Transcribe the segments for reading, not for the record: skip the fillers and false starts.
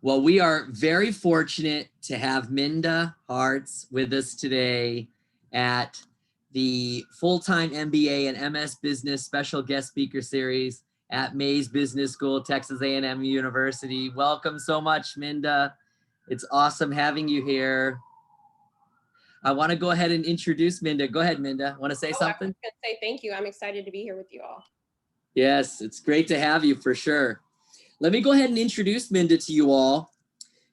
Well, we are very fortunate to have Minda Harts with us today at the full-time MBA and MS Business Special Guest Speaker Series at Mays Business School, Texas A&M University. Welcome so much, Minda. It's awesome having you here. I want to go ahead and introduce Minda. Go ahead, Minda. Want to say something? I was going to say thank you. I'm excited to be here with you all. Yes, it's great to have you for sure. Let me go ahead and introduce Minda to you all.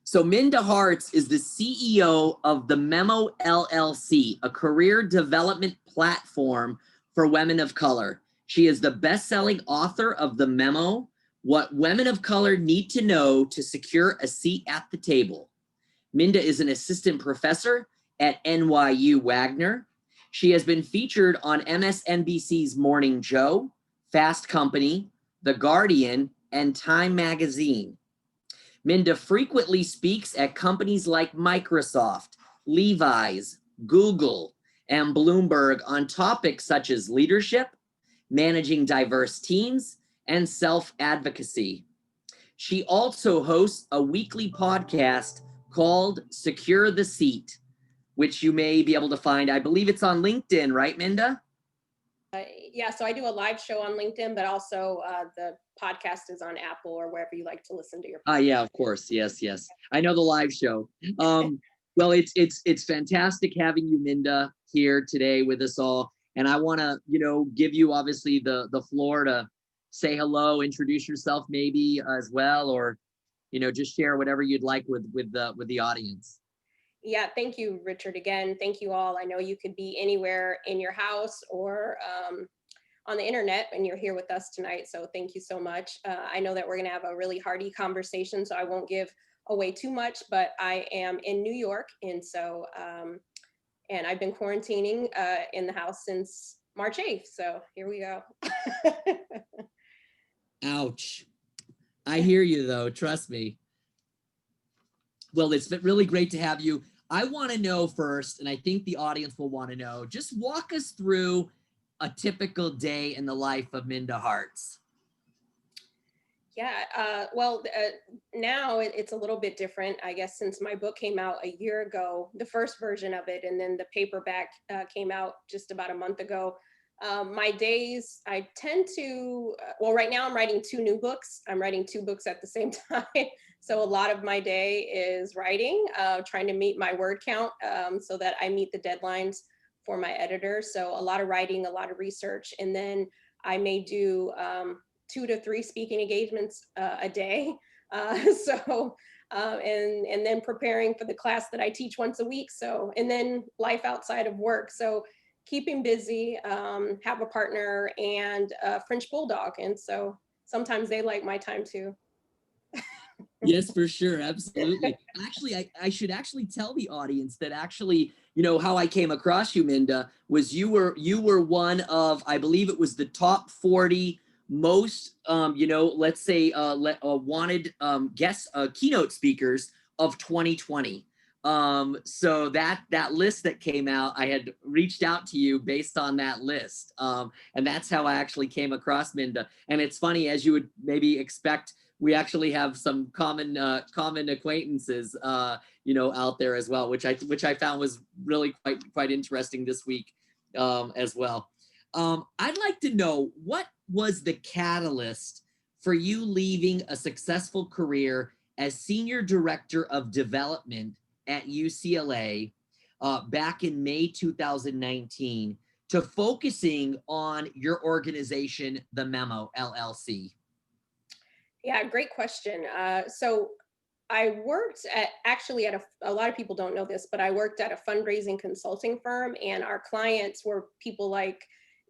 So Minda Harts is the CEO of the Memo LLC, a career development platform for women of color. She is the best-selling author of The Memo, What Women of Color Need to Know to Secure a Seat at the Table. Minda is an assistant professor at NYU Wagner. She has been featured on MSNBC's Morning Joe, Fast Company, The Guardian, and Time Magazine. Minda frequently speaks at companies like Microsoft, Levi's, Google, and Bloomberg on topics such as leadership, managing diverse teams, and self-advocacy. She also hosts a weekly podcast called Secure the Seat, which you may be able to find. I believe it's on LinkedIn, right, Minda? Yeah, so I do a live show on LinkedIn, but also the podcast is on Apple or wherever you like to listen to your podcast. Yeah, of course. Yes. I know the live show. Well, it's fantastic having you, Minda, here today with us all. And I want to, give you obviously the floor to say hello, introduce yourself maybe as well, or, just share whatever you'd like with the audience. Yeah, thank you, Richard. Again, thank you all. I know you could be anywhere in your house or on the internet, and you're here with us tonight. So thank you so much. I know that we're going to have a really hearty conversation, so I won't give away too much, but I am in New York. And so, and I've been quarantining in the house since March 8th. So here we go. Ouch. I hear you though, trust me. Well, it's been really great to have you. I want to know first, and I think the audience will want to know, just walk us through a typical day in the life of Minda Harts. Yeah, well, now it's a little bit different, I guess, since my book came out a year ago, the first version of it, and then the paperback came out just about a month ago. My days, I tend to, well, right now I'm writing 2 new books. I'm writing 2 books at the same time. So a lot of my day is writing, trying to meet my word count so that I meet the deadlines for my editor. So a lot of writing, a lot of research, and then I may do 2 to 3 speaking engagements a day. And then preparing for the class that I teach once a week. So, and then life outside of work. So keeping busy, have a partner and a French bulldog. And so sometimes they like my time too. Yes, for sure. Absolutely. Actually, I should actually tell the audience that actually, how I came across you, Minda, was you were one of, I believe it was the top 40 most, let's say, wanted guest keynote speakers of 2020. So that list that came out, I had reached out to you based on that list. And that's how I actually came across Minda. And it's funny, as you would maybe expect, we actually have some common acquaintances, out there as well, which I found was really quite interesting this week as well. I'd like to know, what was the catalyst for you leaving a successful career as Senior Director of Development at UCLA back in May 2019 to focusing on your organization, the Memo LLC? Yeah, great question. So I worked at a lot of people don't know this, but I worked at a fundraising consulting firm, and our clients were people like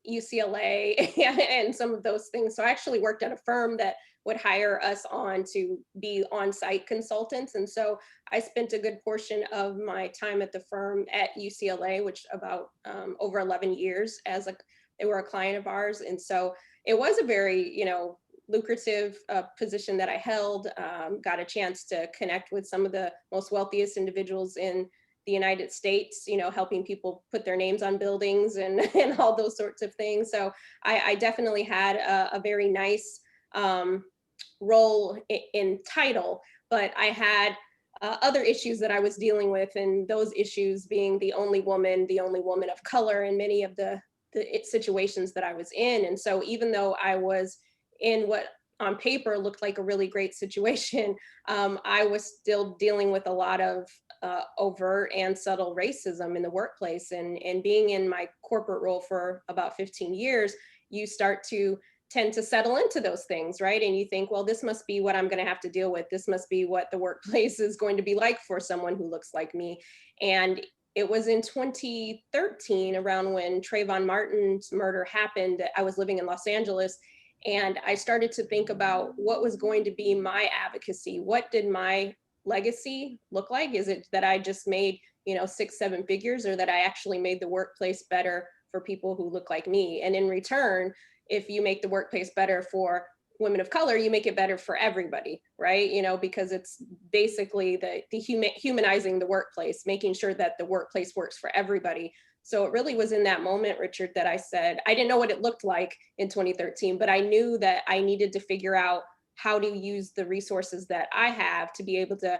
UCLA and some of those things. So I actually worked at a firm that would hire us on to be on-site consultants. And so I spent a good portion of my time at the firm at UCLA, which about over 11 years they were a client of ours. And so it was a very, lucrative position that I held, got a chance to connect with some of the most wealthiest individuals in the United States, helping people put their names on buildings and all those sorts of things. So I definitely had a very nice role in title, but I had other issues that I was dealing with, and those issues being the only woman of color in many of the situations that I was in. And so even though I was in what on paper looked like a really great situation, I was still dealing with a lot of overt and subtle racism in the workplace. And being in my corporate role for about 15 years, you start to tend to settle into those things, right? And you think, well, this must be what I'm going to have to deal with. This must be what the workplace is going to be like for someone who looks like me. And it was in 2013, around when Trayvon Martin's murder happened. I was living in Los Angeles, and I started to think about what was going to be my advocacy. What did my legacy look like? Is it that I just made, 6-7 figures, or that I actually made the workplace better for people who look like me? And in return, if you make the workplace better for women of color, you make it better for everybody, right? Because it's basically the humanizing the workplace, making sure that the workplace works for everybody. So it really was in that moment, Richard, that I said, I didn't know what it looked like in 2013, but I knew that I needed to figure out how to use the resources that I have to be able to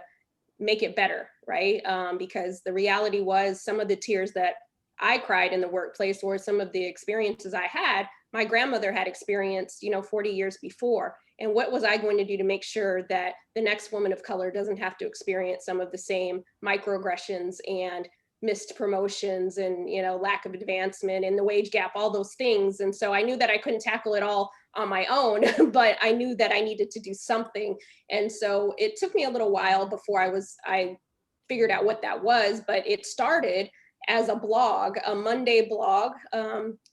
make it better, right? Because the reality was, some of the tears that I cried in the workplace, or some of the experiences I had, my grandmother had experienced, 40 years before. And what was I going to do to make sure that the next woman of color doesn't have to experience some of the same microaggressions and missed promotions and, lack of advancement and the wage gap, all those things. And so I knew that I couldn't tackle it all on my own, but I knew that I needed to do something. And so it took me a little while before I figured out what that was, but it started as a blog, a Monday blog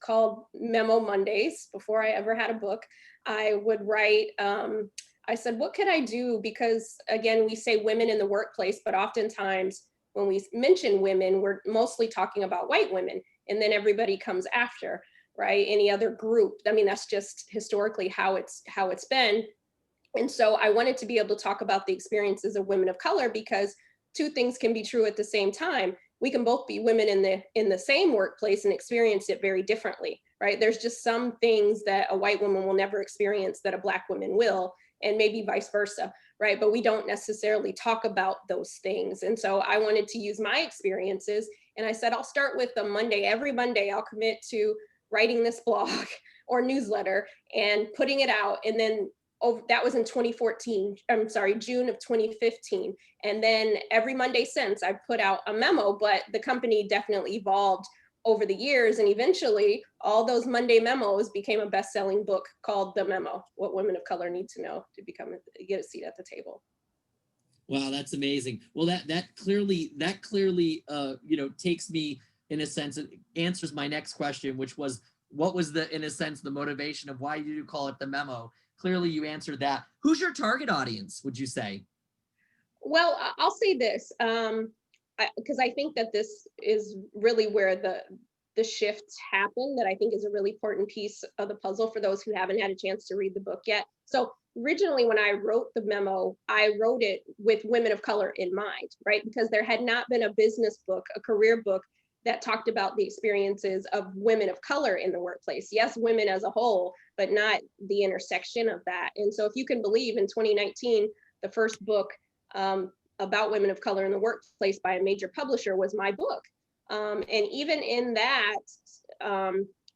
called Memo Mondays. Before I ever had a book, I would write, I said, what could I do? Because again, we say women in the workplace, but oftentimes when we mention women, we're mostly talking about white women, and then everybody comes after, right? Any other group. I mean, that's just historically how it's been. And so I wanted to be able to talk about the experiences of women of color, because two things can be true at the same time. We can both be women in the same workplace and experience it very differently, right? There's just some things that a white woman will never experience that a Black woman will, and maybe vice versa, right? But we don't necessarily talk about those things. And so I wanted to use my experiences, and I said, I'll start with a Monday. Every Monday, I'll commit to writing this blog or newsletter and putting it out. And then that was in 2014, I'm sorry, June of 2015. And then every Monday since, I've put out a memo, but the company definitely evolved over the years. And eventually all those Monday memos became a best-selling book called The Memo: What Women of Color Need to Know to get a seat at the table. Wow, that's amazing. Well, that clearly takes me, in a sense, it answers my next question, which was, what was in a sense, the motivation of why you call it The Memo? Clearly you answered that. Who's your target audience, would you say? Well, I'll say this, because I think that this is really where the shifts happen, that I think is a really important piece of the puzzle for those who haven't had a chance to read the book yet. So originally, when I wrote the memo, I wrote it with women of color in mind, right? Because there had not been a business book, a career book, that talked about the experiences of women of color in the workplace. Yes, women as a whole, but not the intersection of that. And so if you can believe, in 2019, the first book about women of color in the workplace by a major publisher was my book. And even in that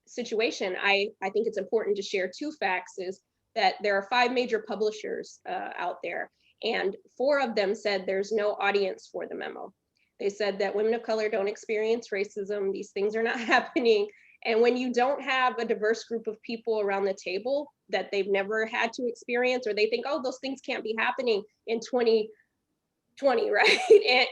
situation, I think it's important to share two facts: is that there are 5 major publishers out there, and 4 of them said there's no audience for the memo. They said that women of color don't experience racism. These things are not happening. And when you don't have a diverse group of people around the table that they've never had to experience, or they think, oh, those things can't be happening in 2020, right?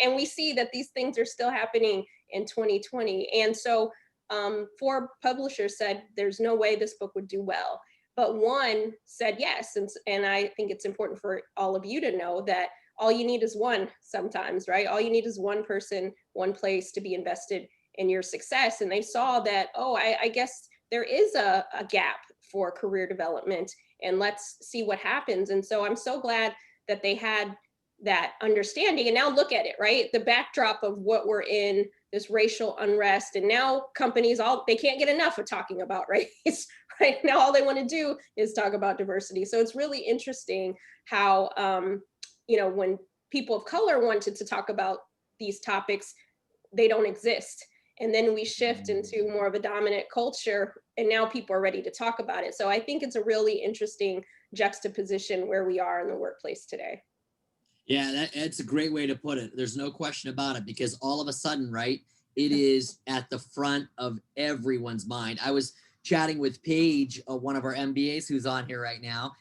And we see that these things are still happening in 2020. And so 4 publishers said there's no way this book would do well. But 1 said yes. And I think it's important for all of you to know that all you need is one sometimes, right? All you need is one person, one place to be invested in your success. And they saw that, oh, I guess there is a gap for career development, and let's see what happens. And so I'm so glad that they had that understanding. And now look at it, right? The backdrop of what we're in, this racial unrest, and now companies, they can't get enough of talking about race, right? Now all they want to do is talk about diversity. So it's really interesting how, when people of color wanted to talk about these topics, they don't exist. And then we shift into more of a dominant culture, and now people are ready to talk about it. So I think it's a really interesting juxtaposition where we are in the workplace today. Yeah, that's a great way to put it. There's no question about it, because all of a sudden, right, it is at the front of everyone's mind. I was chatting with Paige, one of our MBAs who's on here right now,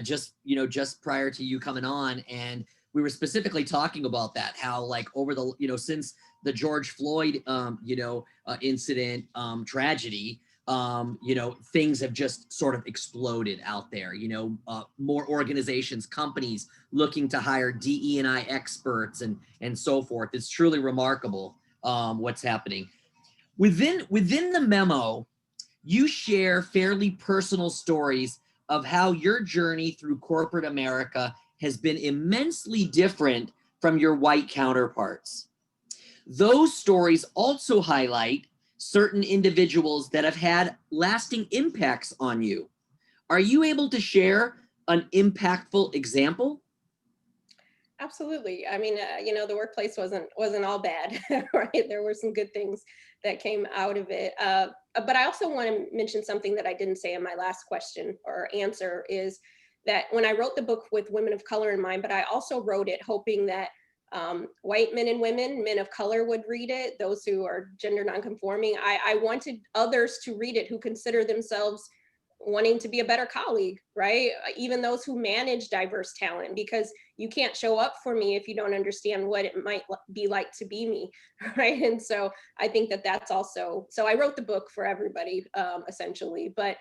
just prior to you coming on, and we were specifically talking about that, how like over the, since the George Floyd, incident, tragedy, things have just sort of exploded out there. More organizations, companies looking to hire DE&I experts and so forth. It's truly remarkable what's happening. Within the memo, you share fairly personal stories of how your journey through corporate America has been immensely different from your white counterparts. Those stories also highlight certain individuals that have had lasting impacts on you. Are you able to share an impactful example? Absolutely. I mean, the workplace wasn't all bad, right? There were some good things that came out of it. But I also want to mention something that I didn't say in my last question or answer, is that when I wrote the book with women of color in mind, but I also wrote it hoping that white men and women, men of color would read it, those who are gender nonconforming. I wanted others to read it who consider themselves wanting to be a better colleague, right? Even those who manage diverse talent, because you can't show up for me if you don't understand what it might be like to be me, right? And so I think that that's also, so I wrote the book for everybody, essentially. But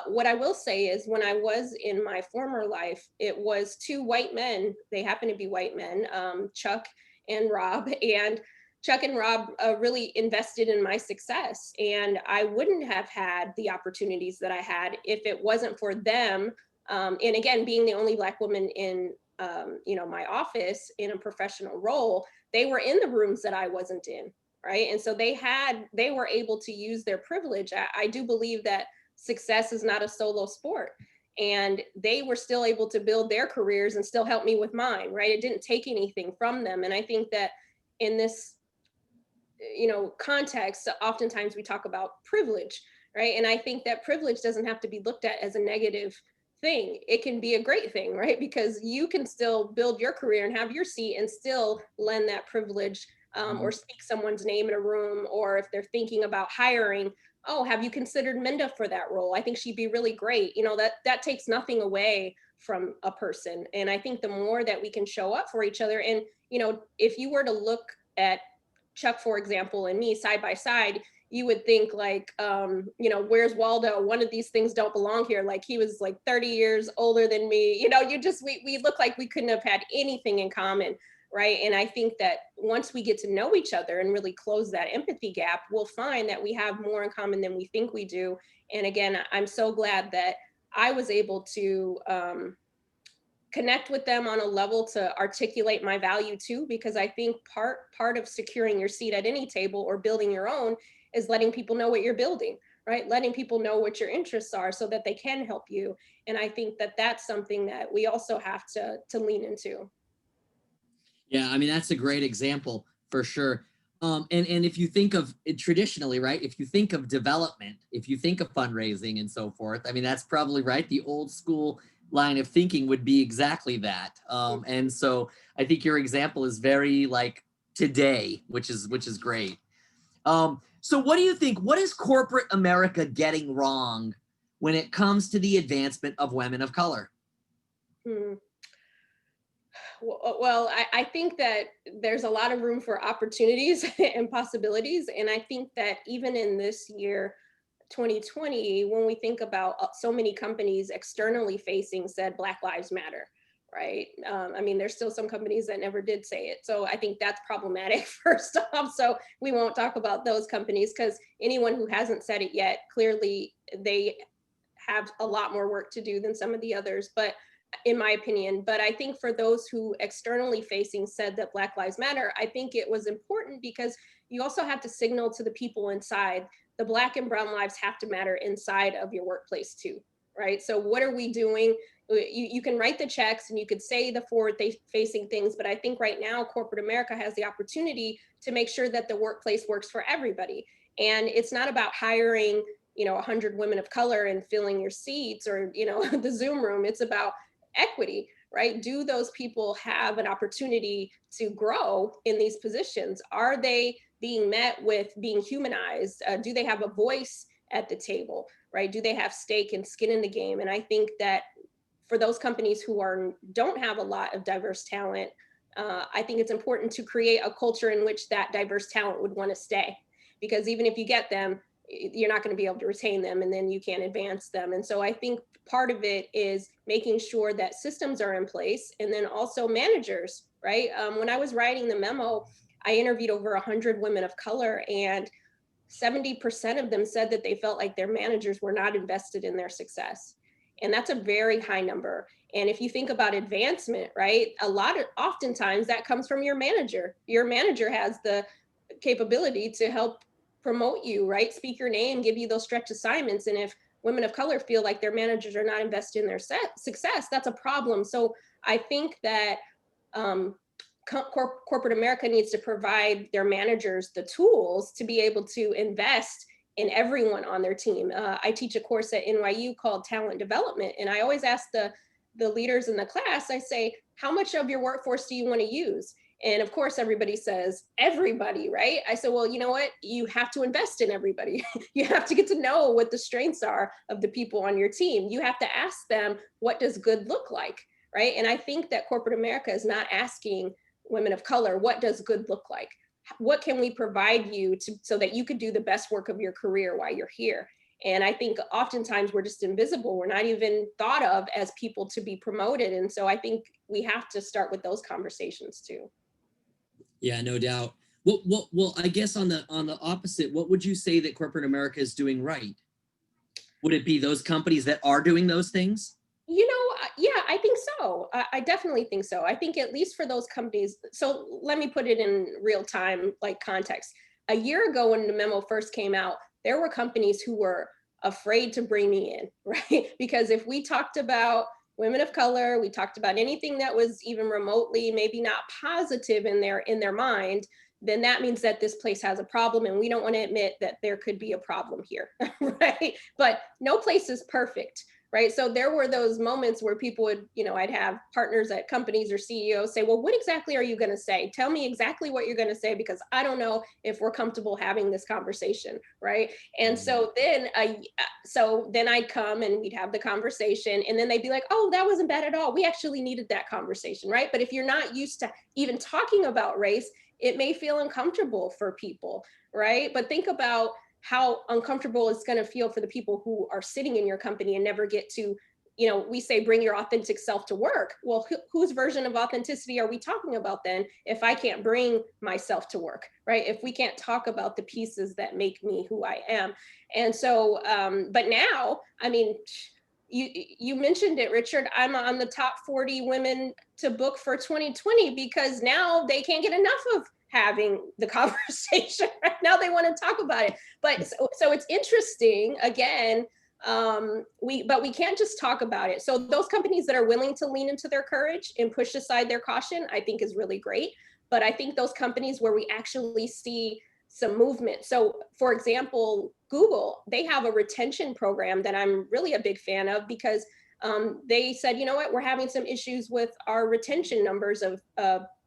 what I will say is, when I was in my former life, it was two white men. They happen to be white men, Chuck and Rob. And Chuck and Rob really invested in my success. And I wouldn't have had the opportunities that I had if it wasn't for them. And again, being the only Black woman in my office in a professional role, they were in the rooms that I wasn't in, right? And so they were able to use their privilege. I do believe that success is not a solo sport. And they were still able to build their careers and still help me with mine, right? It didn't take anything from them. And I think that in this context, oftentimes we talk about privilege, right? And I think that privilege doesn't have to be looked at as a negative thing. It can be a great thing, right? Because you can still build your career and have your seat and still lend that privilege, or speak someone's name in a room, or if they're thinking about hiring, oh, have you considered Minda for that role? I think she'd be really great. That takes nothing away from a person. And I think the more that we can show up for each other, and if you were to look at Chuck, for example, and me side by side, you would think like, where's Waldo? One of these things don't belong here. Like, he was like 30 years older than me. We look like we couldn't have had anything in common, right? And I think that once we get to know each other and really close that empathy gap, we'll find that we have more in common than we think we do. And again, I'm so glad that I was able to connect with them on a level to articulate my value too, because I think part of securing your seat at any table or building your own is letting people know what you're building, right? Letting people know what your interests are so that they can help you. And I think that that's something that we also have to lean into. Yeah, I mean, that's a great example for sure. And if you think of it traditionally, right, if you think of development, if you think of fundraising and so forth, I mean, that's probably right. The old school line of thinking would be exactly that. And so I think your example is very like today, which is great. So what do you think? What is corporate America getting wrong when it comes to the advancement of women of color? Hmm. Well, I think that there's a lot of room for opportunities and possibilities. And I think that even in this year, 2020, when we think about so many companies externally facing said Black Lives Matter, right? I mean, there's still some companies that never did say it. So I think that's problematic, first off. So we won't talk about those companies, because anyone who hasn't said it yet, clearly they have a lot more work to do than some of the others. But in my opinion, but I think for those who externally facing said that Black Lives Matter, I think it was important because you also have to signal to the people inside the Black and brown lives have to matter inside of your workplace too, right? So what are we doing? You can write the checks and you could say the forward facing things, but I think right now corporate America has the opportunity to make sure that the workplace works for everybody. And it's not about hiring, 100 women of color and filling your seats or, the Zoom room. It's about equity, right? Do those people have an opportunity to grow in these positions? Are they being met with being humanized? Do they have a voice at the table, right? Do they have stake and skin in the game? And I think that for those companies who don't have a lot of diverse talent, I think it's important to create a culture in which that diverse talent would want to stay. Because even if you get them, you're not going to be able to retain them, and then you can't advance them. And so I think part of it is making sure that systems are in place, and then also managers, right? When I was writing the memo, I interviewed over 100 women of color, and 70% of them said that they felt like their managers were not invested in their success. And that's a very high number. And if you think about advancement, right, oftentimes that comes from your manager. Your manager has the capability to help promote you, right? Speak your name, give you those stretch assignments. And if women of color feel like their managers are not invested in their success, that's a problem. So I think that corporate America needs to provide their managers the tools to be able to invest in everyone on their team. I teach a course at NYU called Talent Development, and I always ask the leaders in the class, I say, how much of your workforce do you want to use? And of course, everybody says, everybody, right? I said, well, you know what? You have to invest in everybody. You have to get to know what the strengths are of the people on your team. You have to ask them, what does good look like, right? And I think that corporate America is not asking women of color, what does good look like? What can we provide you so that you could do the best work of your career while you're here? And I think oftentimes we're just invisible. We're not even thought of as people to be promoted. And so I think we have to start with those conversations too. Yeah, no doubt. Well, I guess on the opposite, what would you say that corporate America is doing right? Would it be those companies that are doing those things? Yeah, I think so. I definitely think so. I think at least for those companies. So let me put it in real time, like context. A year ago when the memo first came out, there were companies who were afraid to bring me in, right? Because if we talked about women of color, we talked about anything that was even remotely, maybe not positive in their mind, then that means that this place has a problem, and we don't want to admit that there could be a problem here, right? But no place is perfect, right? So there were those moments where people would, I'd have partners at companies or CEOs say, well, what exactly are you going to say? Tell me exactly what you're going to say, because I don't know if we're comfortable having this conversation, right? And so then I'd come and we'd have the conversation, and then they'd be like, oh, that wasn't bad at all. We actually needed that conversation, right? But if you're not used to even talking about race, it may feel uncomfortable for people, right? But think about how uncomfortable it's going to feel for the people who are sitting in your company and never get to, we say bring your authentic self to work. Well, whose version of authenticity are we talking about then if I can't bring myself to work, right? If we can't talk about the pieces that make me who I am. And so, but now, I mean, you mentioned it, Richard, I'm on the top 40 women to book for 2020 because now they can't get enough of having the conversation. Right now they want to talk about it. But so it's interesting, again, but we can't just talk about it. So those companies that are willing to lean into their courage and push aside their caution, I think is really great. But I think those companies where we actually see some movement. So for example, Google, they have a retention program that I'm really a big fan of, because they said, you know what, we're having some issues with our retention numbers of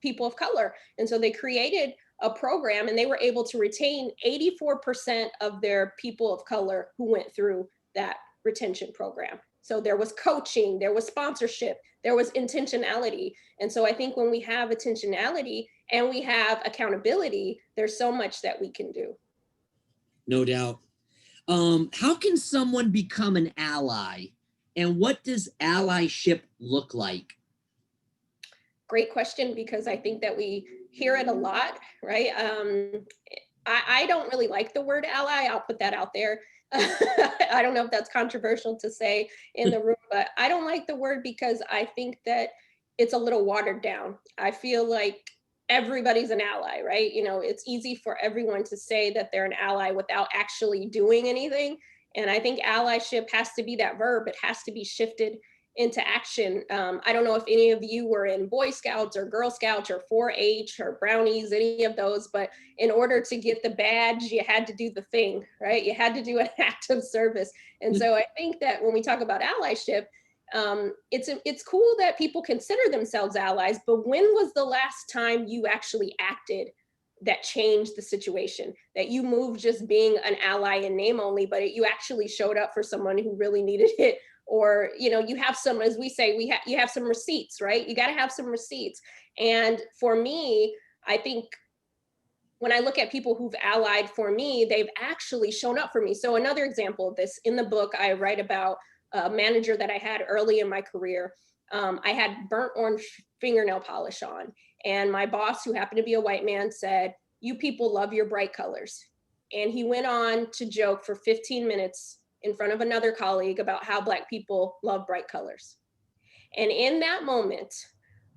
people of color. And so they created a program, and they were able to retain 84% of their people of color who went through that retention program. So there was coaching, there was sponsorship, there was intentionality. And so I think when we have intentionality and we have accountability, there's so much that we can do. No doubt. How can someone become an ally, and what does allyship look like? Great question, because I think that we hear it a lot, right? I don't really like the word ally. I'll put that out there. I don't know if that's controversial to say in the room, but I don't like the word because I think that it's a little watered down. I feel like everybody's an ally, right? You know, it's easy for everyone to say that they're an ally without actually doing anything. And I think allyship has to be that verb. It has to be shifted into action. I don't know if any of you were in Boy Scouts or Girl Scouts or 4-H or Brownies, any of those, but in order to get the badge, you had to do the thing, right? You had to do an act of service. And so I think that when we talk about allyship, it's cool that people consider themselves allies, but when was the last time you actually acted that changed the situation, that you moved just being an ally in name only, but you actually showed up for someone who really needed it? Or, you know, you have some, as we say, you have some receipts, right? You got to have some receipts. And for me, I think when I look at people who've allied for me, they've actually shown up for me. So another example of this, in the book, I write about a manager that I had early in my career. I had burnt orange fingernail polish on, and my boss, who happened to be a white man, said, "You people love your bright colors." And he went on to joke for 15 minutes in front of another colleague about how Black people love bright colors. And in that moment,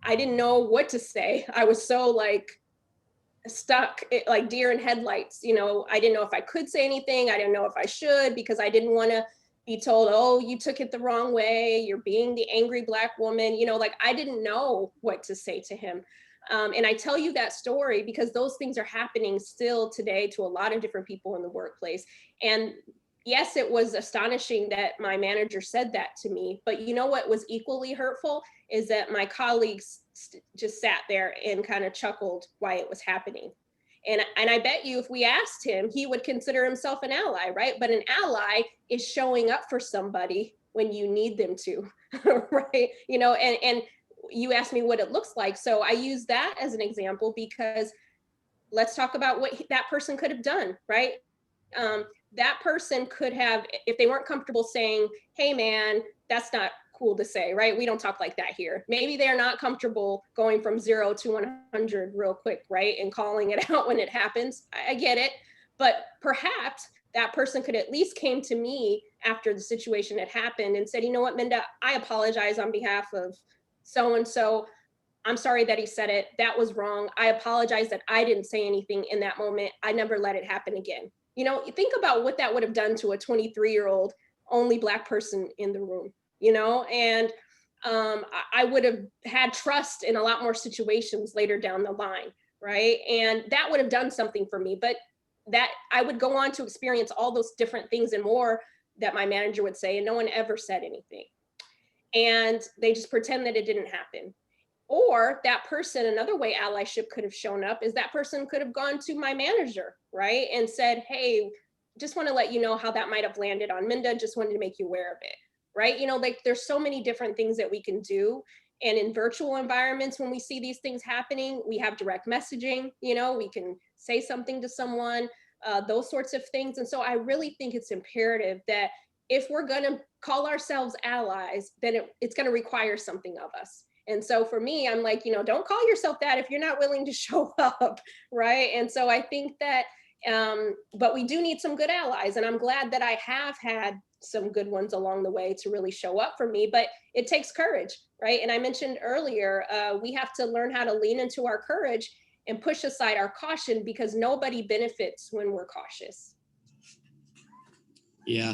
I didn't know what to say. I was so like stuck, like deer in headlights. You know, I didn't know if I could say anything. I didn't know if I should, because I didn't want to be told, "Oh, you took it the wrong way. You're being the angry Black woman." You know, like I didn't know what to say to him. And I tell you that story because those things are happening still today to a lot of different people in the workplace. And yes, it was astonishing that my manager said that to me, but you know what was equally hurtful is that my colleagues just sat there and kind of chuckled why it was happening. And I bet you if we asked him, he would consider himself an ally, right? But an ally is showing up for somebody when you need them to, right? You know, and you asked me what it looks like. So I use that as an example because let's talk about what that person could have done, right? That person could have, if they weren't comfortable saying, "Hey man, that's not cool to say," right? We don't talk like that here. Maybe they're not comfortable going from 0 to 100 real quick, right? And calling it out when it happens. I get it. But perhaps that person could at least came to me after the situation had happened and said, "You know what, Minda, I apologize on behalf of so-and-so. I'm sorry that he said it. That was wrong. I apologize that I didn't say anything in that moment. I never let it happen again." You know, think about what that would have done to a 23-year-old only Black person in the room, you know, and I would have had trust in a lot more situations later down the line, right? And that would have done something for me. But that I would go on to experience all those different things and more that my manager would say, and no one ever said anything. And they just pretend that it didn't happen. Or that person, another way allyship could have shown up is that person could have gone to my manager, right? And said, "Hey, just want to let you know how that might have landed on Minda. Just wanted to make you aware of it," right? You know, like there's so many different things that we can do. And in virtual environments, when we see these things happening, we have direct messaging, you know, we can say something to someone, those sorts of things. And so I really think it's imperative that if we're going to call ourselves allies, then it's going to require something of us. And so for me, I'm like, you know, don't call yourself that if you're not willing to show up, right? And so I think that, but we do need some good allies. And I'm glad that I have had some good ones along the way to really show up for me, but it takes courage, right? And I mentioned earlier, we have to learn how to lean into our courage and push aside our caution because nobody benefits when we're cautious. Yeah,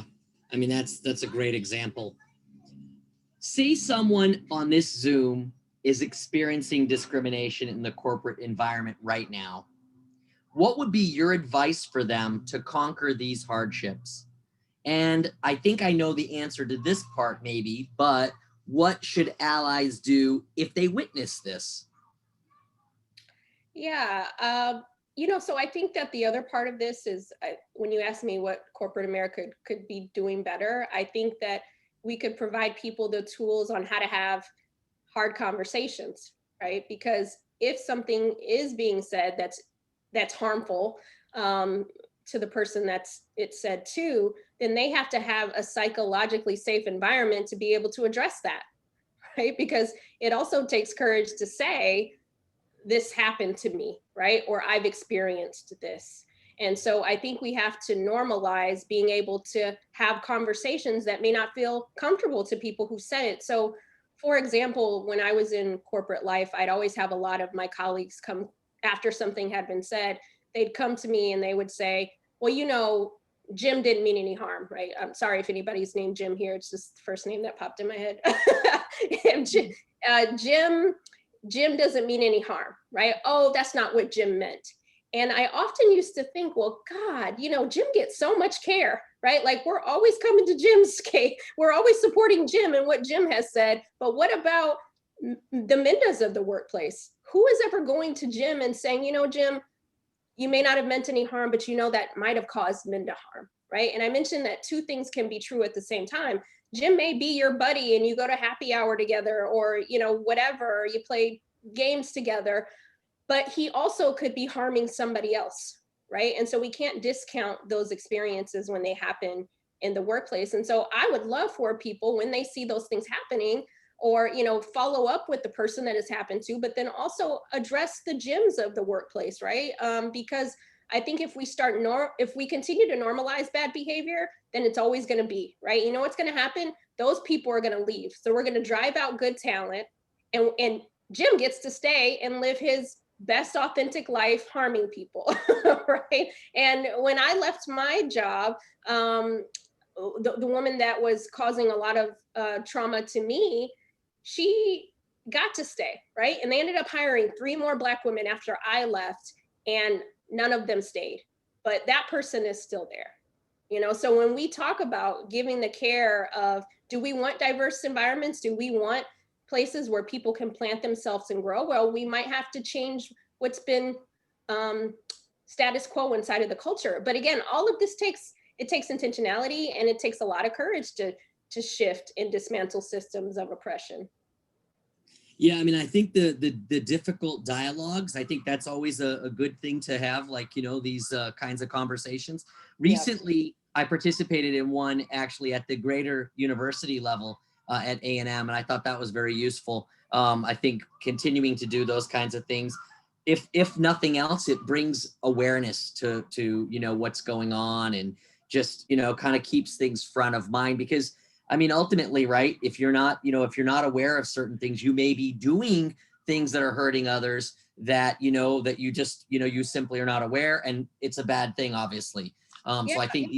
I mean, that's a great example. Say someone on this Zoom is experiencing discrimination in the corporate environment right now. What would be your advice for them to conquer these hardships? And I think I know the answer to this part maybe, but what should allies do if they witness this? Yeah, you know, so I think that the other part of this is when you ask me what corporate America could be doing better, I think that we could provide people the tools on how to have hard conversations, right? Because if something is being said that's harmful to the person that's it's said to, then they have to have a psychologically safe environment to be able to address that, right? Because it also takes courage to say, "This happened to me," right? Or "I've experienced this." And so I think we have to normalize being able to have conversations that may not feel comfortable to people who said it. So for example, when I was in corporate life, I'd always have a lot of my colleagues come after something had been said, they'd come to me and they would say, well, you know, Jim didn't mean any harm, right? I'm sorry if anybody's named Jim here. It's just the first name that popped in my head. And Jim doesn't mean any harm, right? Oh, that's not what Jim meant. And I often used to think, well, God, you know, Jim gets so much care, right? Like we're always coming to Jim's case. We're always supporting Jim and what Jim has said. But what about the Mindas of the workplace? Who is ever going to Jim and saying, you know, Jim, you may not have meant any harm, but you know that might have caused Minda harm, right? And I mentioned that two things can be true at the same time. Jim may be your buddy and you go to happy hour together or, you know, whatever, you play games together, but he also could be harming somebody else, right? And so we can't discount those experiences when they happen in the workplace. And so I would love for people when they see those things happening, or, you know, follow up with the person that has happened to, but then also address the gyms of the workplace, right? Because I think if we continue to normalize bad behavior, then it's always going to be, right? You know what's going to happen? Those people are going to leave. So we're going to drive out good talent, and Jim gets to stay and live his best authentic life harming people, right? And when I left my job, the woman that was causing a lot of trauma to me, she got to stay, right? And they ended up hiring 3 more Black women after I left, and none of them stayed. But that person is still there, you know? So when we talk about giving the care of, do we want diverse environments? Do we want places where people can plant themselves and grow? Well, we might have to change what's been status quo inside of the culture. But again, all of this takes intentionality, and it takes a lot of courage to shift and dismantle systems of oppression. Yeah, I mean, I think the difficult dialogues, I think that's always a good thing to have, like, you know, these kinds of conversations. Recently, I participated in one actually at the greater university level at A&M, and I thought that was very useful. I think continuing to do those kinds of things, if nothing else, it brings awareness to you know, what's going on, and just, you know, kind of keeps things front of mind. Because I mean, ultimately, right, if you're not aware of certain things, you may be doing things that are hurting others that, you know, that you just, you know, you simply are not aware, and it's a bad thing, obviously. So I think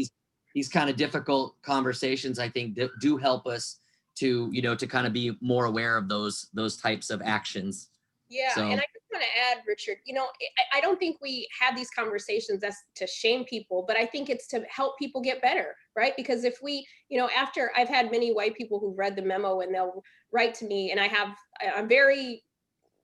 these kind of difficult conversations, I think, do help us to, you know, to kind of be more aware of those types of actions. Yeah, So. and I just want to add, Richard, you know, I don't think we have these conversations as to shame people, but I think it's to help people get better, right? Because if we, you know, after I've had many white people who've read the memo and they'll write to me, and I'm very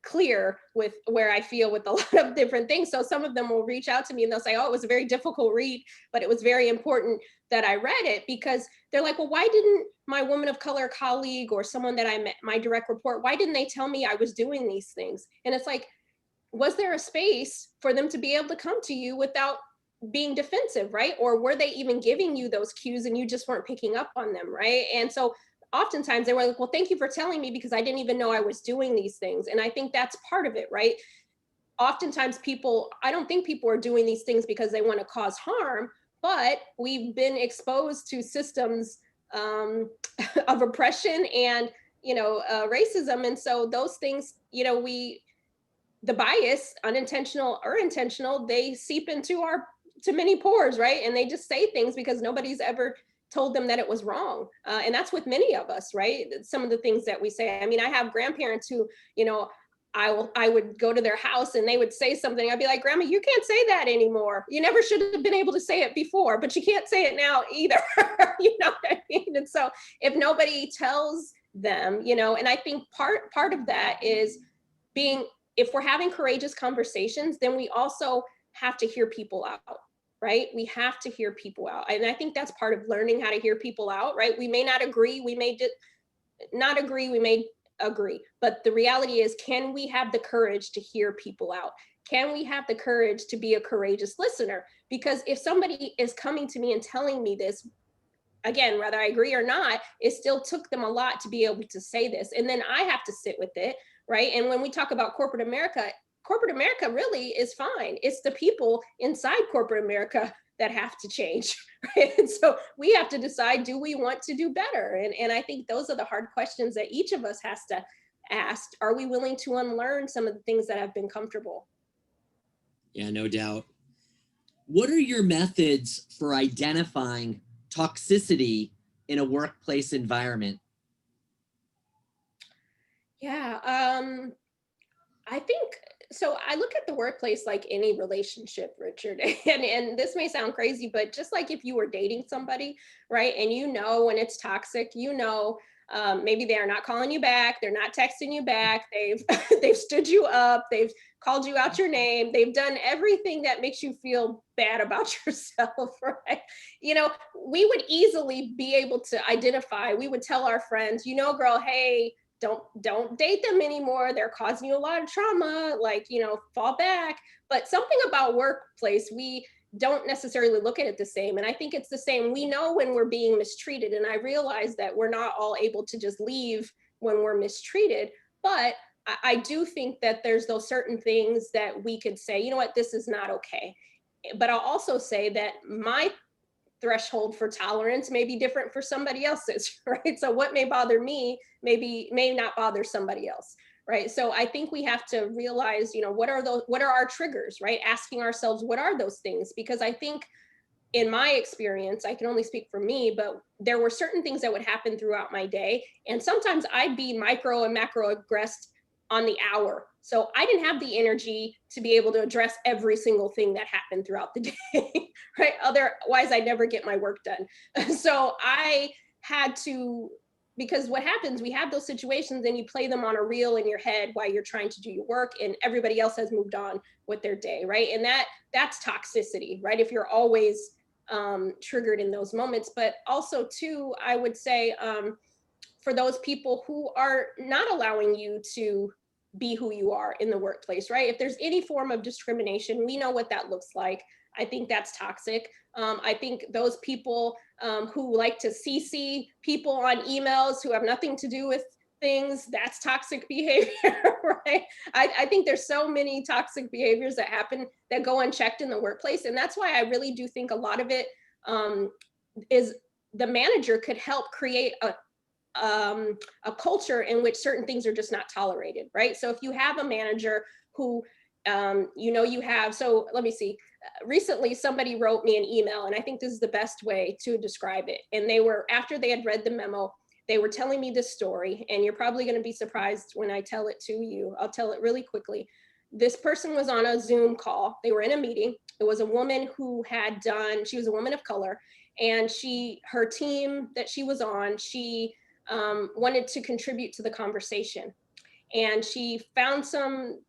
clear with where I feel with a lot of different things. So some of them will reach out to me and they'll say, oh, it was a very difficult read, but it was very important that I read it, because they're like, well, why didn't my woman of color colleague or someone that I met, my direct report, why didn't they tell me I was doing these things? And it's like, was there a space for them to be able to come to you without being defensive, right? Or were they even giving you those cues and you just weren't picking up on them, right? And so oftentimes they were like, well, thank you for telling me, because I didn't even know I was doing these things. And I think that's part of it, right? Oftentimes I don't think people are doing these things because they want to cause harm, but we've been exposed to systems of oppression and, you know, racism. And so those things, you know, the bias, unintentional or intentional, they seep into to many pores, right? And they just say things because nobody's ever told them that it was wrong. And that's with many of us, right? Some of the things that we say. I mean, I have grandparents who, you know, I would go to their house and they would say something. I'd be like, Grandma, you can't say that anymore. You never should have been able to say it before, but you can't say it now either. You know what I mean? And so if nobody tells them, you know, and I think part of that is if we're having courageous conversations, then we also have to hear people out. Right? We have to hear people out. And I think that's part of learning how to hear people out, right? We may not agree, we may not agree, we may agree. But the reality is, can we have the courage to hear people out? Can we have the courage to be a courageous listener? Because if somebody is coming to me and telling me this, again, whether I agree or not, it still took them a lot to be able to say this. And then I have to sit with it, right? And when we talk about corporate America really is fine. It's the people inside corporate America that have to change, right? And so we have to decide, do we want to do better? And I think those are the hard questions that each of us has to ask. Are we willing to unlearn some of the things that have been comfortable? Yeah, no doubt. What are your methods for identifying toxicity in a workplace environment? Yeah, I think so. I look at the workplace like any relationship, Richard, and this may sound crazy, but just like if you were dating somebody, right, and you know when it's toxic, you know, maybe they are not calling you back, they're not texting you back, they've they've stood you up, they've called you out your name, they've done everything that makes you feel bad about yourself, right? You know, we would easily be able to identify. We would tell our friends, you know, girl, hey, don't date them anymore, they're causing you a lot of trauma, like, you know, fall back. But something about workplace, we don't necessarily look at it the same, and I think it's the same. We know when we're being mistreated, and I realize that we're not all able to just leave when we're mistreated, but I do think that there's those certain things that we could say, you know what, this is not okay. But I'll also say that my threshold for tolerance may be different for somebody else's, right? So what may bother me may not bother somebody else, right? So I think we have to realize, you know, what are our triggers, right? Asking ourselves, what are those things? Because I think in my experience, I can only speak for me, but there were certain things that would happen throughout my day. And sometimes I'd be micro and macro aggressed on the hour. So I didn't have the energy to be able to address every single thing that happened throughout the day, right? Otherwise, I never get my work done. So I had to, because what happens, we have those situations and you play them on a reel in your head while you're trying to do your work and everybody else has moved on with their day, right? And that's toxicity, right? If you're always triggered in those moments. But also too, I would say for those people who are not allowing you to be who you are in the workplace, right? If there's any form of discrimination, we know what that looks like. I think that's toxic. I think those people who like to CC people on emails who have nothing to do with things, that's toxic behavior, right? I think there's so many toxic behaviors that happen that go unchecked in the workplace. And that's why I really do think a lot of it is the manager could help create a culture in which certain things are just not tolerated, right? So if you have a manager who, you know, you have, so let me see, recently somebody wrote me an email, and I think this is the best way to describe it. And they were, after they had read the memo, they were telling me this story, and you're probably going to be surprised when I tell it to you. I'll tell it really quickly. This person was on a Zoom call. They were in a meeting. It was a woman who had done, she was a woman of color, and her team that she was on, she wanted to contribute to the conversation. And she found some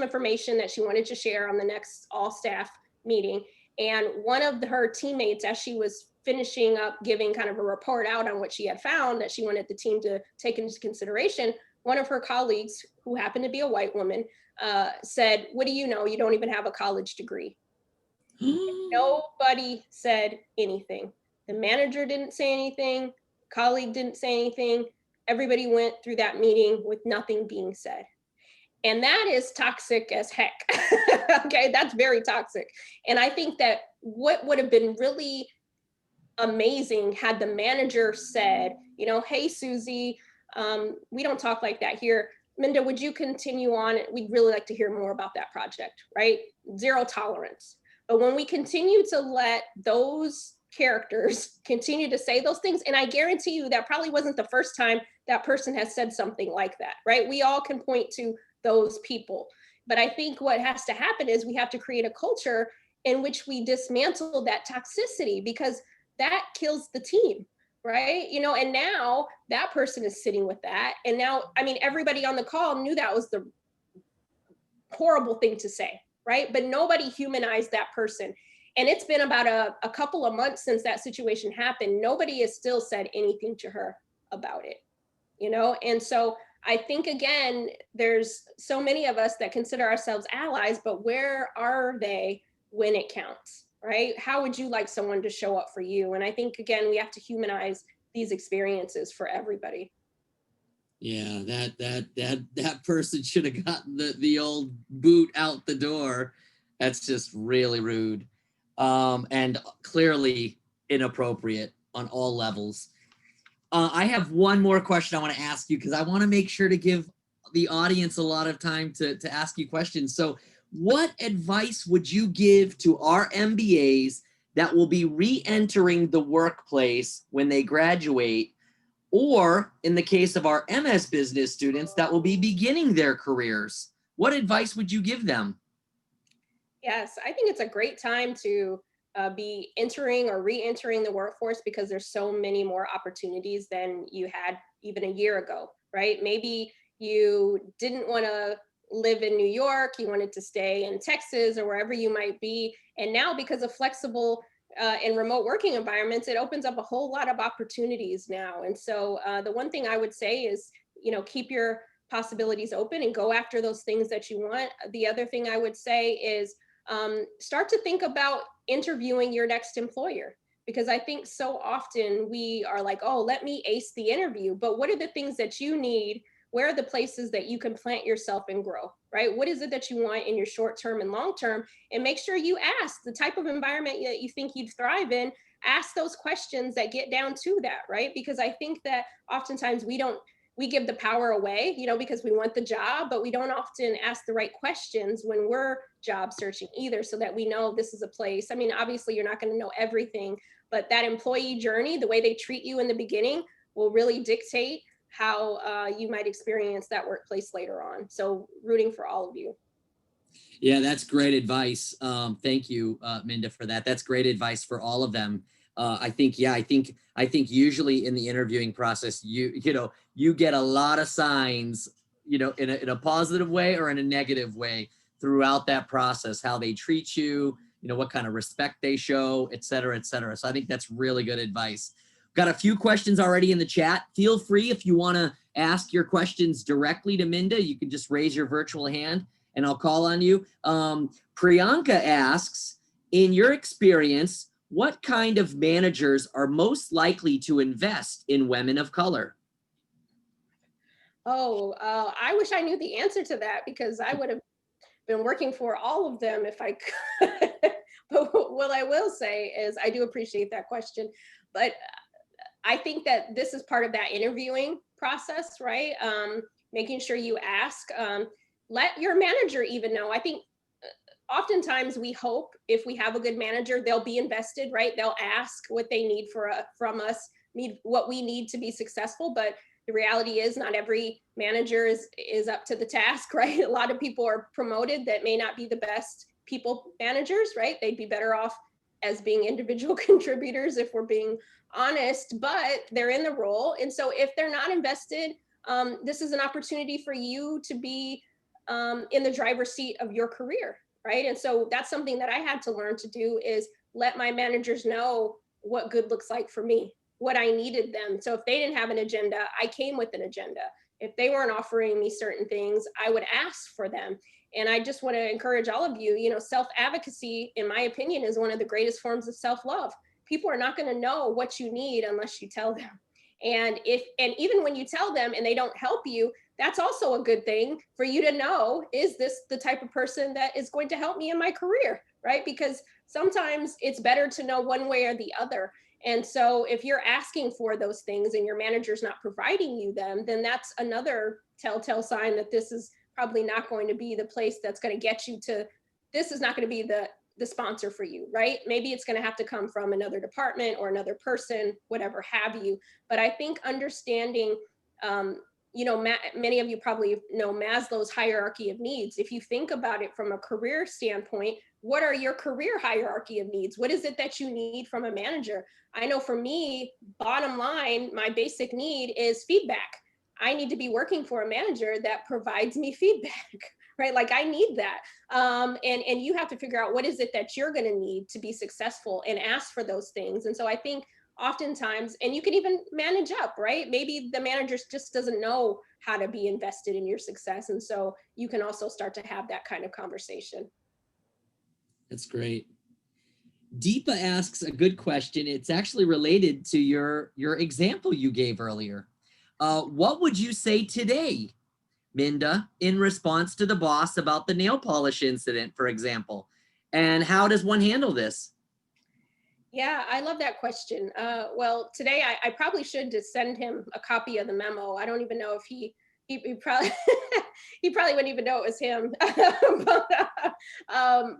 information that she wanted to share on the next all staff meeting. And one of her teammates, as she was finishing up giving kind of a report out on what she had found that she wanted the team to take into consideration, one of her colleagues, who happened to be a white woman, said, "What do you know? You don't even have a college degree." Nobody said anything. The manager didn't say anything. Colleague didn't say anything. Everybody went through that meeting with nothing being said. And that is toxic as heck. Okay, that's very toxic. And I think that what would have been really amazing had the manager said, you know, "Hey, Susie, we don't talk like that here. Minda, would you continue on? We'd really like to hear more about that project," right? Zero tolerance. But when we continue to let those characters continue to say those things, and I guarantee you that probably wasn't the first time that person has said something like that, right? We all can point to those people. But I think what has to happen is we have to create a culture in which we dismantle that toxicity, because that kills the team, right? You know, and now that person is sitting with that. And now, I mean, everybody on the call knew that was the horrible thing to say, right? But nobody humanized that person. And it's been about a couple of months since that situation happened. Nobody has still said anything to her about it, you know? And so I think, again, there's so many of us that consider ourselves allies, but where are they when it counts, right? How would you like someone to show up for you? And I think, again, we have to humanize these experiences for everybody. Yeah, that person should have gotten the old boot out the door. That's just really rude, and clearly inappropriate on all levels. I have one more question I want to ask you, because I want to make sure to give the audience a lot of time to ask you questions. So what advice would you give to our MBAs that will be re-entering the workplace when they graduate, or in the case of our MS business students that will be beginning their careers? What advice would you give them? Yes, I think it's a great time to be entering or re-entering the workforce because there's so many more opportunities than you had even a year ago, right? Maybe you didn't want to live in New York, you wanted to stay in Texas or wherever you might be. And now because of flexible and remote working environments, it opens up a whole lot of opportunities now. And so the one thing I would say is, keep your possibilities open and go after those things that you want. The other thing I would say is start to think about interviewing your next employer, because I think so often we are like, oh, let me ace the interview. But what are the things that you need? Where are the places that you can plant yourself and grow, right? What is it that you want in your short term and long term? And make sure you ask the type of environment that you think you'd thrive in. Ask those questions that get down to that, right? Because I think that oftentimes we give the power away, because we want the job, but we don't often ask the right questions when we're job searching either, so that we know this is a place. I mean, obviously you're not going to know everything, but that employee journey, the way they treat you in the beginning will really dictate how you might experience that workplace later on. So rooting for all of you. Yeah, that's great advice. Thank you, Minda, for that. That's great advice for all of them. I think usually in the interviewing process, you get a lot of signs, in a positive way or in a negative way throughout that process, how they treat you, what kind of respect they show, et cetera, et cetera. So I think that's really good advice. Got a few questions already in the chat. Feel free, if you want to ask your questions directly to Minda, you can just raise your virtual hand and I'll call on you. Priyanka asks, in your experience, what kind of managers are most likely to invest in women of color? Oh, I wish I knew the answer to that, because I would have been working for all of them if I could. But what I will say is I do appreciate that question. But I think that this is part of that interviewing process, right? Making sure you ask. Let your manager even know. I think oftentimes we hope if we have a good manager, they'll be invested, right? They'll ask what they need from us, need what we need to be successful. But the reality is not every manager is up to the task, right? A lot of people are promoted that may not be the best people managers, right? They'd be better off as being individual contributors if we're being honest, but they're in the role. And so if they're not invested, this is an opportunity for you to be in the driver's seat of your career, right? And so that's something that I had to learn to do, is let my managers know what good looks like for me, what I needed them. So if they didn't have an agenda, I came with an agenda. If they weren't offering me certain things, I would ask for them. And I just want to encourage all of you, self-advocacy, in my opinion, is one of the greatest forms of self-love. People are not going to know what you need unless you tell them. And even when you tell them and they don't help you, that's also a good thing for you to know, is this the type of person that is going to help me in my career, right? Because sometimes it's better to know one way or the other. And so if you're asking for those things and your manager's not providing you them, then that's another telltale sign that this is probably not going to be the place that's going to get you to, this is not going to be the sponsor for you, right? Maybe it's going to have to come from another department or another person, whatever have you. But I think understanding, many of you probably know Maslow's hierarchy of needs. If you think about it from a career standpoint, what are your career hierarchy of needs? What is it that you need from a manager? I know for me, bottom line, my basic need is feedback. I need to be working for a manager that provides me feedback, right? Like I need that. And you have to figure out what is it that you're going to need to be successful and ask for those things. And so I think oftentimes, and you can even manage up, right? Maybe the manager just doesn't know how to be invested in your success. And so you can also start to have that kind of conversation. That's great. Deepa asks a good question. It's actually related to your example you gave earlier. What would you say today, Minda, in response to the boss about the nail polish incident, for example? And how does one handle this? Yeah, I love that question. Well, today I probably should just send him a copy of the memo. I don't even know if he he probably he probably wouldn't even know it was him. But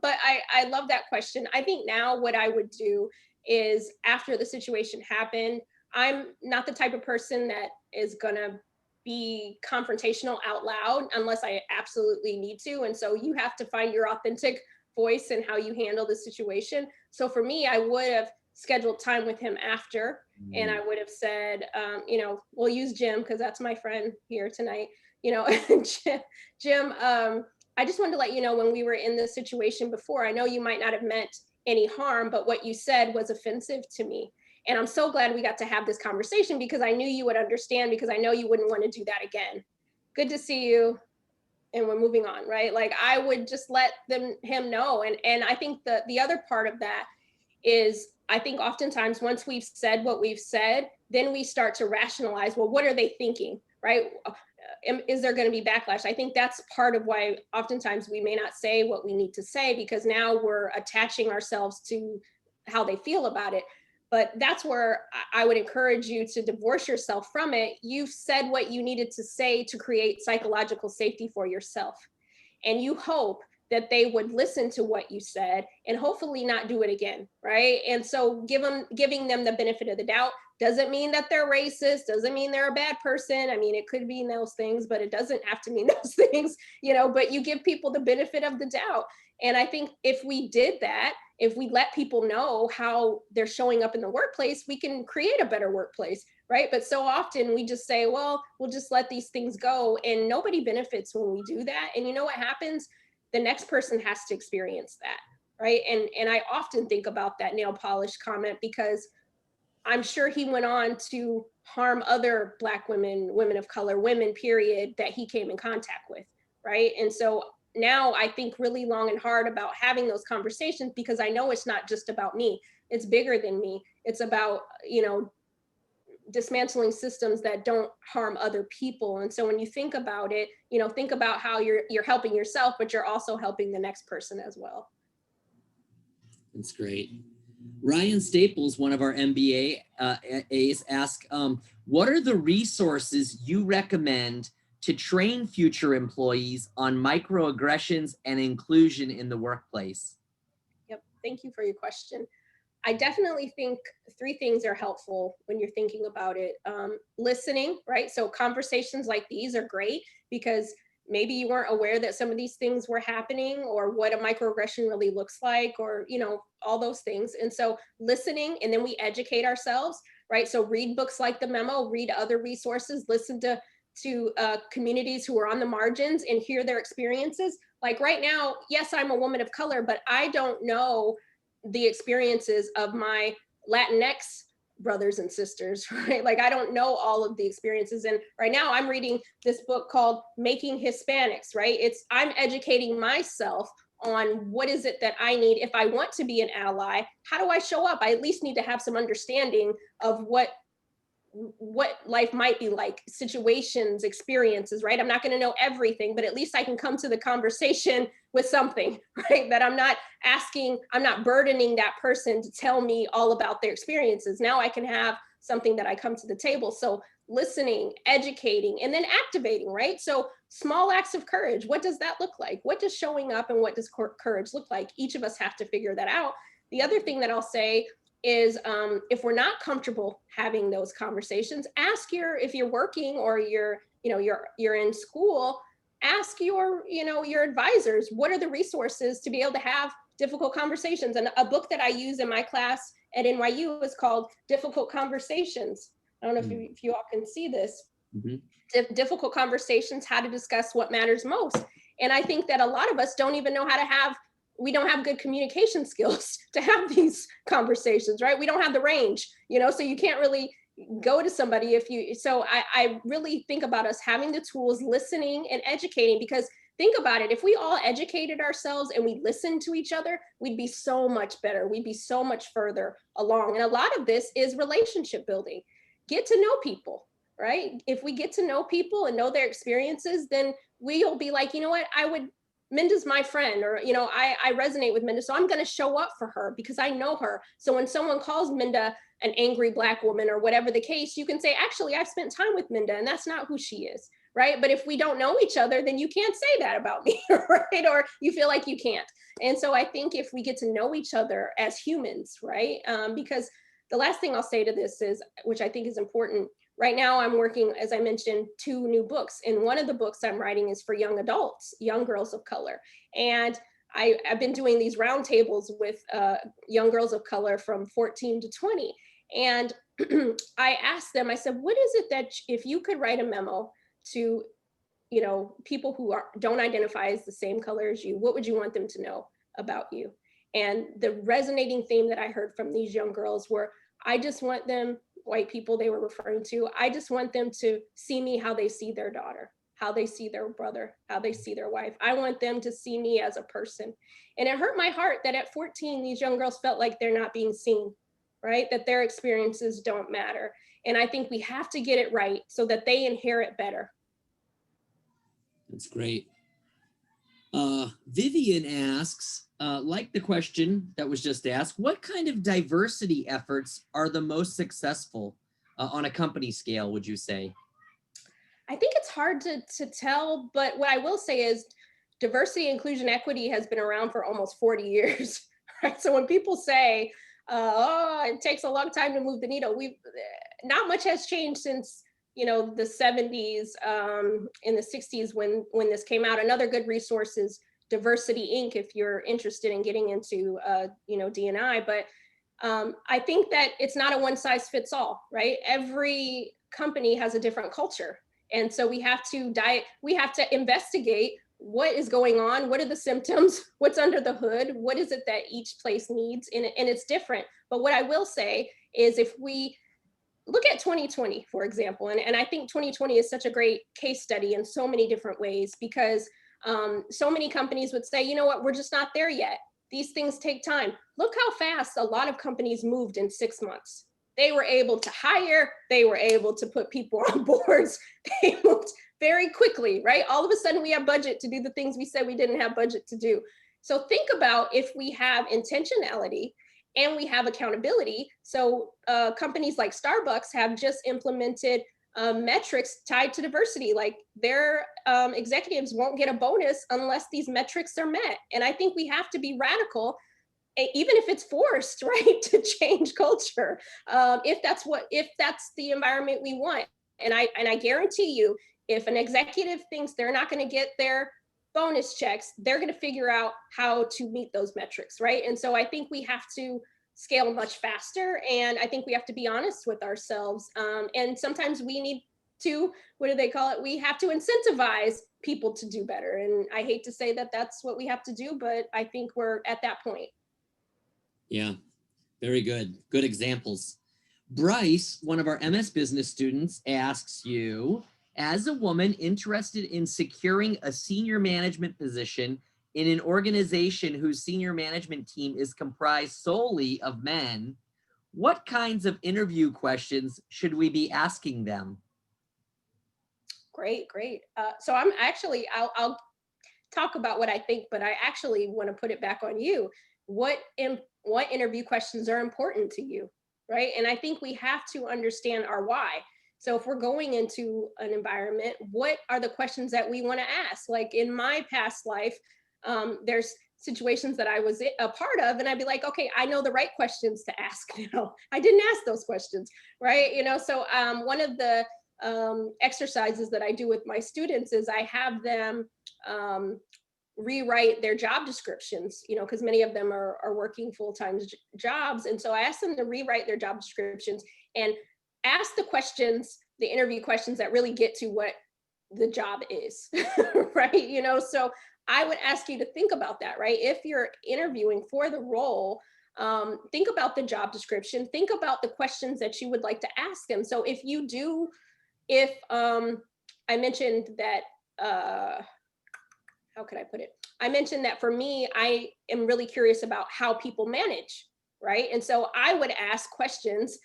I love that question. I think now what I would do is, after the situation happened, I'm not the type of person that is gonna be confrontational out loud unless I absolutely need to. And so you have to find your authentic voice and how you handle the situation. So for me, I would have scheduled time with him after, and I would have said, we'll use Jim because that's my friend here tonight. Jim, I just wanted to let you know, when we were in this situation before, I know you might not have meant any harm, but what you said was offensive to me. And I'm so glad we got to have this conversation, because I knew you would understand, because I know you wouldn't want to do that again. Good to see you. And we're moving on, right? Like, I would just let him know. And I think the other part of that is, I think oftentimes once we've said what we've said, then we start to rationalize, well, what are they thinking, right? Is there going to be backlash? I think that's part of why oftentimes we may not say what we need to say, because now we're attaching ourselves to how they feel about it. But that's where I would encourage you to divorce yourself from it. You've said what you needed to say to create psychological safety for yourself. And you hope that they would listen to what you said and hopefully not do it again, right? And so giving them the benefit of the doubt doesn't mean that they're racist, doesn't mean they're a bad person. I mean, it could mean those things, but it doesn't have to mean those things, but you give people the benefit of the doubt. And I think if we did that, if we let people know how they're showing up in the workplace, we can create a better workplace, right? But so often we just say, well, we'll just let these things go, and nobody benefits when we do that. And you know what happens? The next person has to experience that, right? And I often think about that nail polish comment, because I'm sure he went on to harm other Black women, women of color, women, period, that he came in contact with, right? And so now I think really long and hard about having those conversations, because I know it's not just about me. It's bigger than me. It's about, dismantling systems that don't harm other people. And so when you think about it, think about how you're helping yourself, but you're also helping the next person as well. That's great. Ryan Staples, one of our MBAs, asked, what are the resources you recommend to train future employees on microaggressions and inclusion in the workplace? Yep, thank you for your question. I definitely think 3 things are helpful when you're thinking about it. Listening, right? So conversations like these are great, because maybe you weren't aware that some of these things were happening, or what a microaggression really looks like, or, all those things. And so listening, and then we educate ourselves, right? So read books like The Memo, read other resources, listen to communities who are on the margins and hear their experiences. Like right now, yes, I'm a woman of color, but I don't know the experiences of my Latinx brothers and sisters, right? Like, I don't know all of the experiences. And right now I'm reading this book called Making Hispanics, right? I'm educating myself on what is it that I need if I want to be an ally. How do I show up? I at least need to have some understanding of what life might be like, situations, experiences, right? I'm not going to know everything, but at least I can come to the conversation with something, right? That I'm not burdening that person to tell me all about their experiences. Now I can have something that I come to the table. So listening, educating, and then activating, right? So small acts of courage. What does that look like? What does showing up and what does courage look like? Each of us have to figure that out. The other thing that I'll say is, if we're not comfortable having those conversations, if you're working or you're in school, ask your advisors, what are the resources to be able to have difficult conversations? And a book that I use in my class at NYU is called Difficult Conversations. I don't know if you all can see this. Mm-hmm. Difficult Conversations, How to Discuss What Matters Most. And I think that a lot of us don't even know we don't have good communication skills to have these conversations, right? We don't have the range, so you can't really go to somebody so I really think about us having the tools, listening and educating, because think about it, if we all educated ourselves and we listened to each other, we'd be so much better. We'd be so much further along. And a lot of this is relationship building. Get to know people, right? If we get to know people and know their experiences, then we'll be like, you know what, Minda's my friend, or, I resonate with Minda, so I'm going to show up for her because I know her. So when someone calls Minda an angry Black woman or whatever the case, you can say, actually, I've spent time with Minda and that's not who she is, right? But if we don't know each other, then you can't say that about me, right? Or you feel like you can't. And so I think if we get to know each other as humans, right? Because the last thing I'll say to this is, which I think is important, right now I'm working, as I mentioned, 2 new books. And one of the books I'm writing is for young adults, young girls of color. And I've been doing these roundtables with young girls of color from 14 to 20. And I asked them, I said, what is it that if you could write a memo to, you know, people who don't identify as the same color as you, what would you want them to know about you? And the resonating theme that I heard from these young girls were, I just want them, white people they were referring to, I just want them to see me how they see their daughter, how they see their brother, how they see their wife. I want them to see me as a person. And it hurt my heart that at 14, these young girls felt like they're not being seen, right? That their experiences don't matter. And I think we have to get it right so that they inherit better. That's great. Vivian asks, like the question that was just asked, what kind of diversity efforts are the most successful on a company scale, would you say? I think it's hard to tell, but what I will say is diversity, inclusion, equity has been around for almost 40 years, right? So when people say, oh, it takes a long time to move the needle, not much has changed since, you know, the 70s, in the 60s when this came out. Another good resource is Diversity Inc. if you're interested in getting into, you know, D&I. But I think that it's not a one size fits all, right? Every company has a different culture. And so we have to investigate what is going on, what are the symptoms, what's under the hood, what is it that each place needs, and it's different. But what I will say is if we look at 2020, for example, and I think 2020 is such a great case study in so many different ways, because so many companies would say, you know what, we're just not there yet. These things take time. Look how fast a lot of companies moved in 6 months. They were able to hire, they were able to put people on boards. They moved very quickly, right? All of a sudden we have budget to do the things we said we didn't have budget to do. So think about if we have intentionality and we have accountability. So companies like Starbucks have just implemented metrics tied to diversity. Like their executives won't get a bonus unless these metrics are met. And I think we have to be radical, even if it's forced, right, to change culture, if that's the environment we want. And I guarantee you, if an executive thinks they're not going to get their bonus checks, they're going to figure out how to meet those metrics, right? And so I think we have to scale much faster, and I think we have to be honest with ourselves. And sometimes we need to, what do they call it? We have to incentivize people to do better. And I hate to say that that's what we have to do, but I think we're at that point. Yeah, very good. Good examples. Bryce, one of our MS business students, asks you, as a woman interested in securing a senior management position in an organization whose senior management team is comprised solely of men, what kinds of interview questions should we be asking them? Great. So I'm actually, I'll talk about what I think, but I actually want to put it back on you. What interview questions are important to you, right? And I think we have to understand our why. So if we're going into an environment, what are the questions that we want to ask? Like in my past life, there's situations that I was a part of, and I'd be like, okay, I know the right questions to ask now. I didn't ask those questions, right? You know, so one of the exercises that I do with my students is I have them rewrite their job descriptions, you know, because many of them are working full-time jobs. And so I ask them to rewrite their job descriptions and ask the questions, the interview questions that really get to what the job is, right? You know, so I would ask you to think about that, right? If you're interviewing for the role, think about the job description, think about the questions that you would like to ask them. So if you do, if I mentioned that, how could I put it? I mentioned that for me, I am really curious about how people manage, right? And so I would ask questions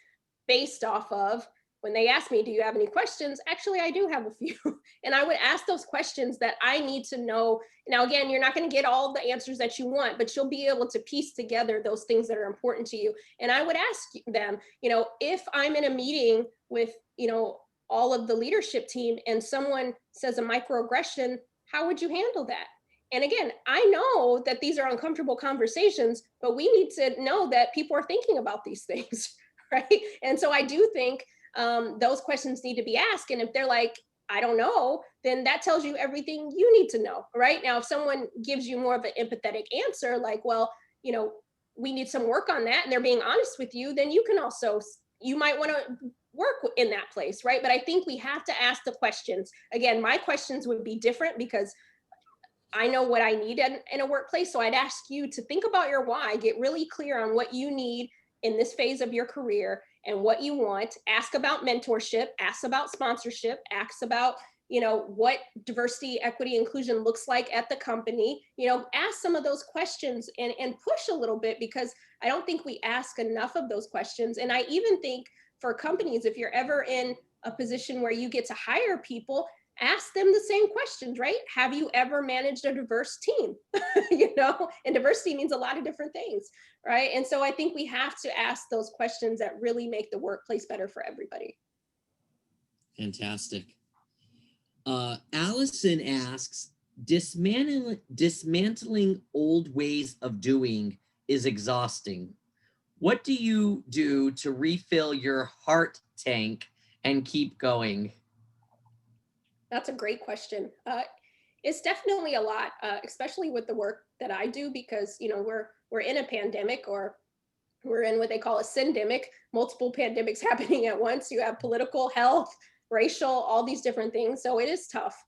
based off of, when they ask me, do you have any questions? Actually, I do have a few. And I would ask those questions that I need to know. Now, again, you're not going to get all the answers that you want, but you'll be able to piece together those things that are important to you. And I would ask them, you know, if I'm in a meeting with, you know, all of the leadership team and someone says a microaggression, how would you handle that? And again, I know that these are uncomfortable conversations, but we need to know that people are thinking about these things, right? And so I do think those questions need to be asked. And if they're like, I don't know, then that tells you everything you need to know, right? Now, if someone gives you more of an empathetic answer, like, well, you know, we need some work on that, and they're being honest with you, then you can also, you might want to work in that place, right? But I think we have to ask the questions. Again, my questions would be different because I know what I need in a workplace. So I'd ask you to think about your why, get really clear on what you need in this phase of your career and what you want. Ask about mentorship, ask about sponsorship, ask about, you know, what diversity, equity, inclusion looks like at the company. You know, ask some of those questions and push a little bit, because I don't think we ask enough of those questions. And I even think for companies, if you're ever in a position where you get to hire people, ask them the same questions, right? Have you ever managed a diverse team? You know, and diversity means a lot of different things, right? And so I think we have to ask those questions that really make the workplace better for everybody. Fantastic. Allison asks, dismantling old ways of doing is exhausting. What do you do to refill your heart tank and keep going? That's a great question. It's definitely a lot, especially with the work that I do, because you know we're in a pandemic, or we're in what they call a syndemic, multiple pandemics happening at once. You have political, health, racial, all these different things. So it is tough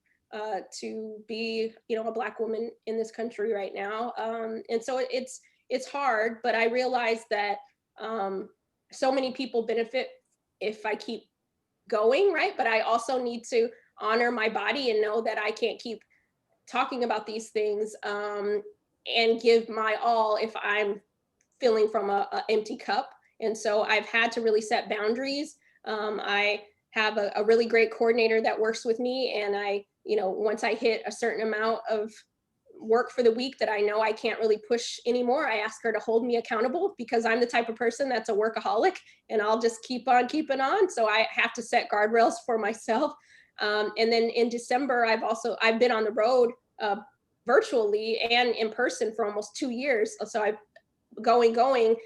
to be, you know, a Black woman in this country right now, and so it's hard. But I realize that so many people benefit if I keep going, right? But I also need to honor my body and know that I can't keep talking about these things and give my all if I'm filling from a empty cup. And so I've had to really set boundaries. I have a really great coordinator that works with me, and I, you know, once I hit a certain amount of work for the week that I know I can't really push anymore, I ask her to hold me accountable, because I'm the type of person that's a workaholic and I'll just keep on keeping on. So I have to set guardrails for myself. And then in December, I've been on the road virtually and in person for almost 2 years. So I've going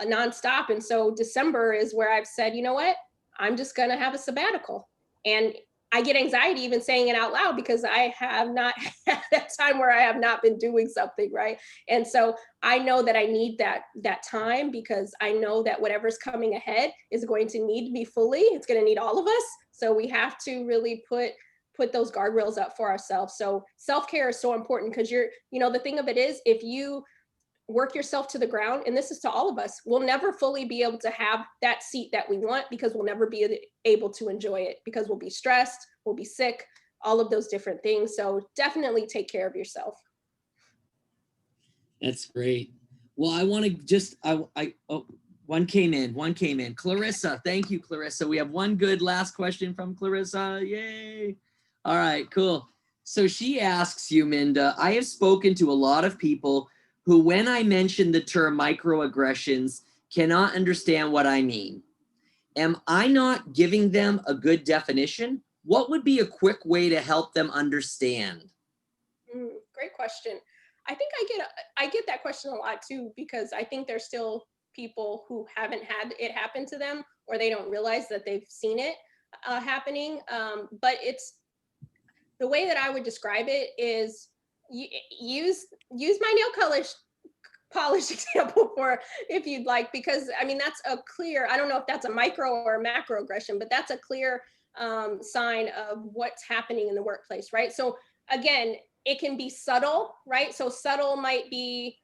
nonstop. And so December is where I've said, you know what, I'm just going to have a sabbatical. And I get anxiety even saying it out loud, because I have not had that time where I have not been doing something, right? And so I know that I need that time, because I know that whatever's coming ahead is going to need me fully. It's going to need all of us. So we have to really put those guardrails up for ourselves. So self-care is so important, because you know, the thing of it is, if you work yourself to the ground, and this is to all of us, we'll never fully be able to have that seat that we want, because we'll never be able to enjoy it, because we'll be stressed, we'll be sick, all of those different things. So definitely take care of yourself. That's great. Well, I want to just, one came in. Clarissa, thank you, Clarissa. We have one good last question from Clarissa. Yay. All right, cool. So she asks you, Minda, I have spoken to a lot of people who, when I mention the term microaggressions, cannot understand what I mean. Am I not giving them a good definition? What would be a quick way to help them understand? Great question. I think I get that question a lot too, because I think there's still people who haven't had it happen to them, or they don't realize that they've seen it happening. But it's, the way that I would describe it is, use my nail polish example for, if you'd like, because I mean, that's a clear, I don't know if that's a micro or a macroaggression, but that's a clear sign of what's happening in the workplace, right? So again, it can be subtle, right? So subtle might be,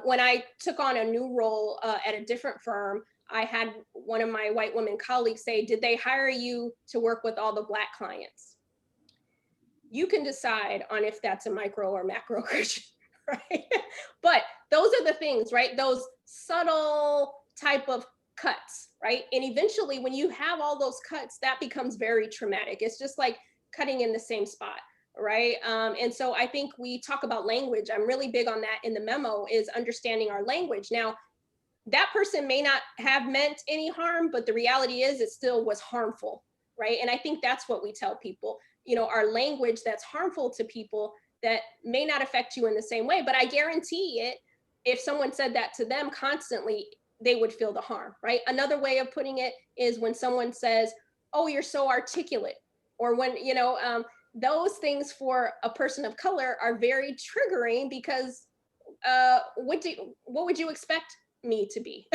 when I took on a new role at a different firm, I had one of my white women colleagues say, did they hire you to work with all the Black clients? You can decide on if that's a micro or macroaggression, right? But those are the things, right? Those subtle type of cuts, right? And eventually when you have all those cuts, that becomes very traumatic. It's just like cutting in the same spot, right? And so I think we talk about language. I'm really big on that in the memo, is understanding our language. Now, that person may not have meant any harm, but the reality is it still was harmful, right? And I think that's what we tell people, you know, our language that's harmful to people that may not affect you in the same way, but I guarantee it, if someone said that to them constantly, they would feel the harm, right? Another way of putting it is when someone says, oh, you're so articulate, or when, you know, those things for a person of color are very triggering because what would you expect me to be?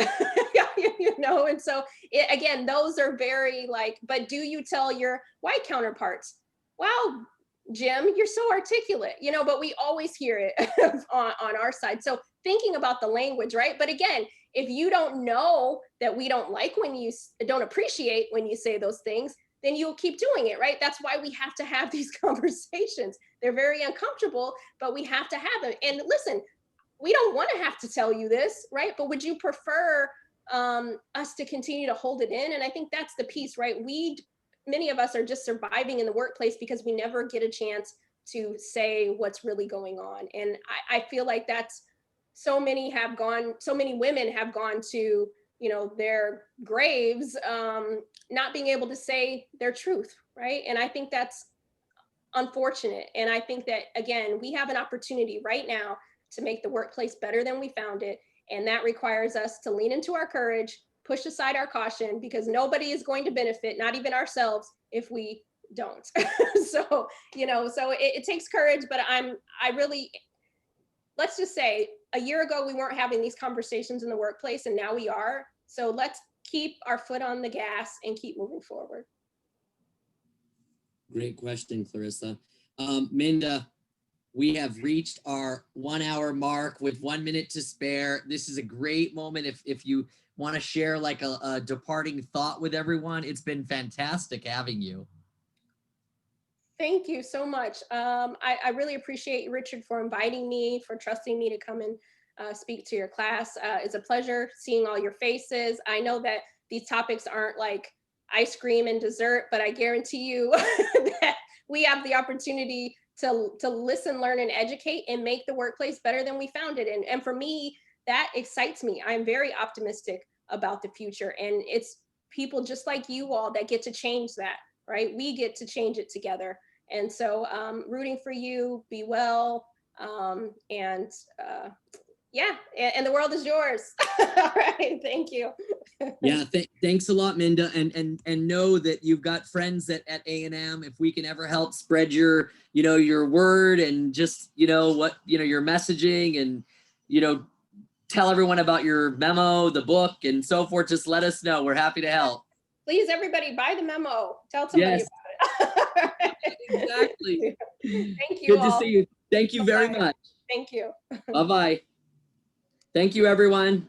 You know, and so again, those are very like, but do you tell your white counterparts, wow, Jim, you're so articulate, you know, but we always hear it on our side. So thinking about the language, right? But again, if you don't know that we don't like when you don't appreciate when you say those things, then you'll keep doing it, right? That's why we have to have these conversations. They're very uncomfortable, but we have to have them. And listen, we don't want to have to tell you this, right? But would you prefer us to continue to hold it in? And I think that's the piece, right? Many of us are just surviving in the workplace because we never get a chance to say what's really going on. And I feel like that's, so many women have gone to, you know, their graves not being able to say their truth, right? And I think that's unfortunate. And I think that, again, we have an opportunity right now to make the workplace better than we found it. And that requires us to lean into our courage, push aside our caution, because nobody is going to benefit, not even ourselves, if we don't. So, you know, so it takes courage, but let's just say a year ago, we weren't having these conversations in the workplace, and now we are. So let's keep our foot on the gas and keep moving forward. Great question, Clarissa. Minda, we have reached our 1 hour mark with 1 minute to spare. This is a great moment if you want to share like a departing thought with everyone. It's been fantastic having you. Thank you so much. I really appreciate you, Richard, for inviting me, for trusting me to come and speak to your class. It's a pleasure seeing all your faces. I know that these topics aren't like ice cream and dessert, but I guarantee you that we have the opportunity to listen, learn, and educate and make the workplace better than we found it. And for me, that excites me. I'm very optimistic about the future. And it's people just like you all that get to change that, right? We get to change it together. And so rooting for you, be well, yeah, and the world is yours. All right, thank you. Yeah, thanks a lot, Minda, and know that you've got friends at A&M. If we can ever help spread your, you know, your word and just, you know, what, you know, your messaging and, you know, tell everyone about your memo, the book, and so forth, just let us know. We're happy to help. Please, everybody, buy the memo. Tell somebody about it. Exactly. Thank you. Good all. to see you. Thank you very much. Thank you. Bye-bye. Thank you, everyone.